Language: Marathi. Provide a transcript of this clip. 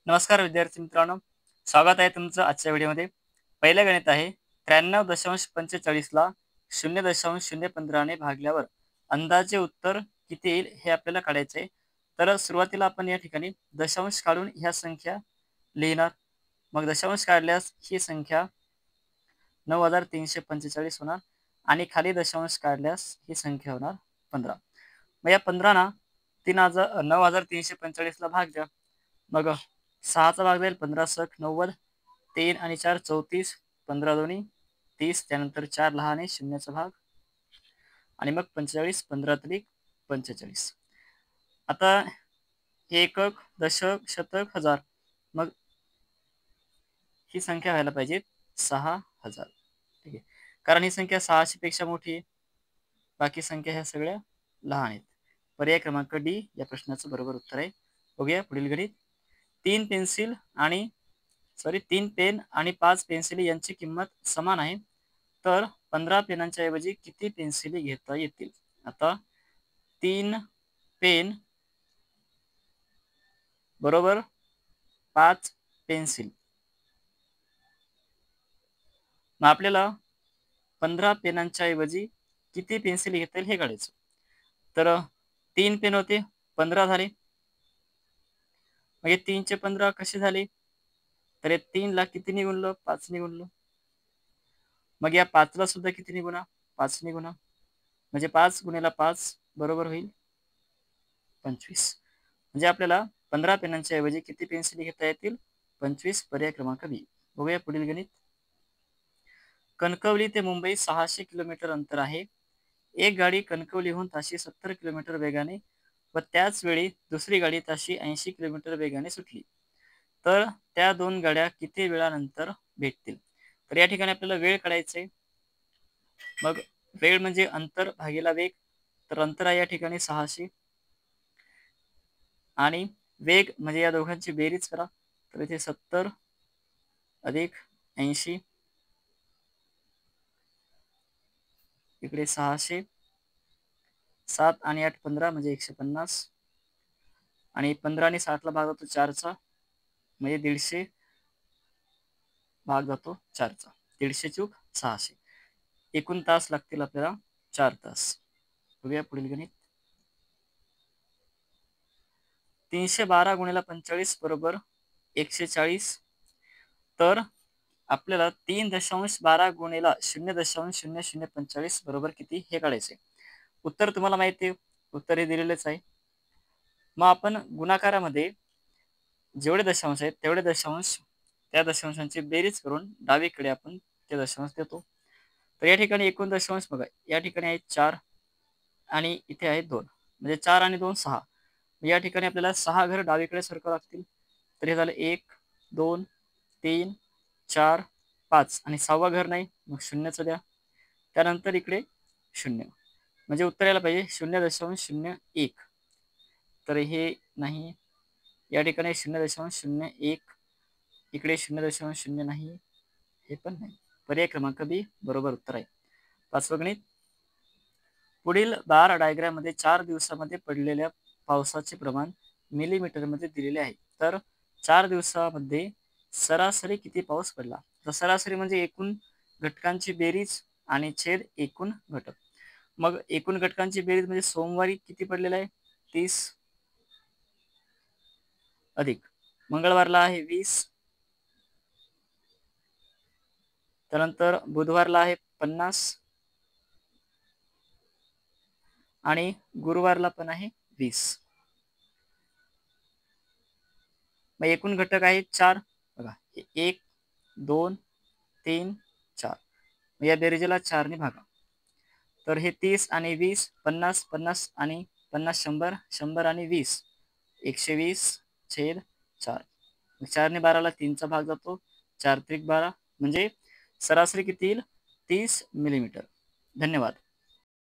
नमस्कार विद्यार्थी मित्रांनो, स्वागत आहे तुमचं आजच्या व्हिडिओमध्ये. पहिलं गणित आहे 93.45 ला 0.015 ने भागल्यावर अंदाजे उत्तर किती येईल हे आपल्याला काढायचं आहे. तर सुरुवातीला आपण या ठिकाणी दशांश काढून ह्या संख्या लिहिणार. मग दशांश काढल्यास ही संख्या 9345 होणार आणि खाली दशांश काढल्यास ही संख्या होणार 15. मग या 15 ना 9345 ला भाग द्या. मग 6चा भाग जाईल 15 सक 90, 3 आणि 4 34, 15 दोन्ही 30, त्यानंतर 4 लहाने शून्याचा भाग आणि मग 45, 15 त्रिक 45. आता हे एकक, दशक, शतक, हजार, मग ही संख्या व्हायला पाहिजे 6000. ठीक आहे, कारण ही संख्या 600 पेक्षा मोठी आहे, बाकी संख्या ह्या सगळ्या लहान आहेत. पर्याय क्रमांक डी या प्रश्नाचं बरोबर उत्तर आहे. बघूया पुढील गणित. 3 पेन आणि 5 पेन्सिली यांची किंमत समान आहे, तर 15 पेनांच्या ऐवजी किती पेन्सिली घेता येतील? आता 3 पेन बरोबर 5 पेन्सिल, मग आपल्याला 15 पेनांच्या ऐवजी किती पेन्सिली घेता येईल हे काढायचं. तर 3 पेन होते, 15 झाले. मग हे 3 चे 15 कसे झाले? तर हे 3 ला किती गुणलं? 5 ने गुणलं. मग या 5 ला सुद्धा किती गुणा? 5 ने गुणा. म्हणजे 5 गुणिले 5 बरोबर होईल 25. म्हणजे आपल्याला 15 पेनांच्या ऐवजी किती पेन्सिली घेता येतील? 25. पर्याय क्रमांक बी. बघूया पुढील गणित. कणकवली ते मुंबई 600 किलोमीटर अंतर आहे. एक गाडी कणकवलीहून ताशी 70 किलोमीटर वेगाने व त्याच वेळी दुसरी गाडी ताशी 80 किलोमीटर वेगाने सुटली, तर त्या दोन गाड्या किती वेळानंतर भेटतील? तर या ठिकाणी आपल्याला वेळ काढायचे. मग वेळ म्हणजे अंतर भागीला वेग, तर अंतर आहे या ठिकाणी 600 आणि वेग म्हणजे या दोघांची बेरीज करा, तर इथे 70 अधिक 80, इकडे 600, 7 आणि 8 15 म्हणजे 150 आणि 15 आणि 60 ला भाग जातो 4चा, म्हणजे 150 भाग जातो 4चा, 150 चूक 600. एकूण तास लागतील आपल्याला 4 तास. बघूया पुढील गणित. 312 गुणिले 45 बरोबर 140, तर आपल्याला 3.12 गुणिले 0.0045 बरोबर किती हे काढायचे. उत्तर तुम्हाला माहिती आहे, उत्तर हे दिलेलेच आहे. मग आपण गुणाकारामध्ये जेवढे दशांश आहेत तेवढे दशांश, त्या दशांशांची बेरीज करून डावीकडे आपण ते दशांश देतो. तर या ठिकाणी एकूण दशांश बघा, या ठिकाणी आहे 4 आणि इथे आहे 2, म्हणजे 4 आणि 2 6. या ठिकाणी आपल्याला 6 घर डावीकडे सरकावं लागतील. तर हे झालं 1 2 3 4 5 आणि 6वा घर नाही, मग शून्याचं द्या. त्यानंतर इकडे 0, म्हणजे उत्तर यायला पाहिजे 0.01. तर हे नाही, या ठिकाणी 0.01, इकडे 0.0 नाही, हे पण नाही. पर्याय क्रमांक बी बरोबर उत्तर आहे. 5वं गणित. पुढील बार डायग्राम मध्ये 4 दिवसामध्ये पडलेल्या पावसाचे प्रमाण मिलीमीटर मध्ये दिलेले आहे, तर 4 दिवसामध्ये सरासरी किती पाऊस पडला? तर सरासरी म्हणजे एकूण घटकांची बेरीज आणि छेद एकूण घटक. मग एकूण घटकांची बेरीज म्हणजे सोमवारी किती पडलेला आहे? 30 अधिक मंगळवारला आहे 20, त्यानंतर बुधवारला आहे 50 आणि गुरुवारला पण आहे 20. मग एकूण घटक आहेत 4. बघा 1 2 3 4, या बेरीजला 4 ने भागा. तर हे 30 आणि 20 50, 50 आणि 50 100, 100 आणि 20 120 छेद 4. 4 ने 12ला 3चा भाग जातो, 4 त्रिक 12, म्हणजे सरासरी किती येईल? 30 मिलीमीटर. धन्यवाद.